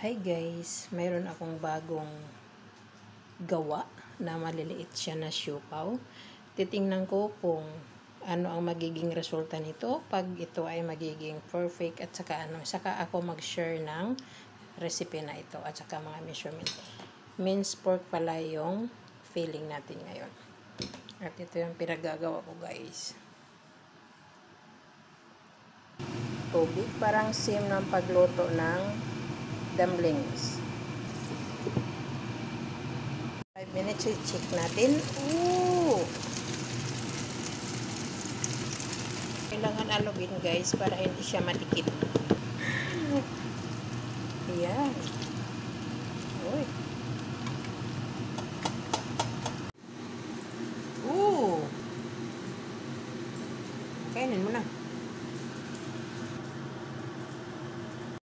Hi guys, mayroon akong bagong gawa na maliliit siya na siopaw. Titingnan ko kung ano ang magiging resulta nito pag ito ay magiging perfect at saka ako mag-share ng recipe na ito at saka mga measurement. Minced pork pala yung filling natin ngayon. At ito yung pinagagawa ko guys. Tubig, parang same ng pagluto ng dumplings. 5 minutes, i-check natin. Ooh! Kailangan alugin guys para hindi siya matikip. Ayan.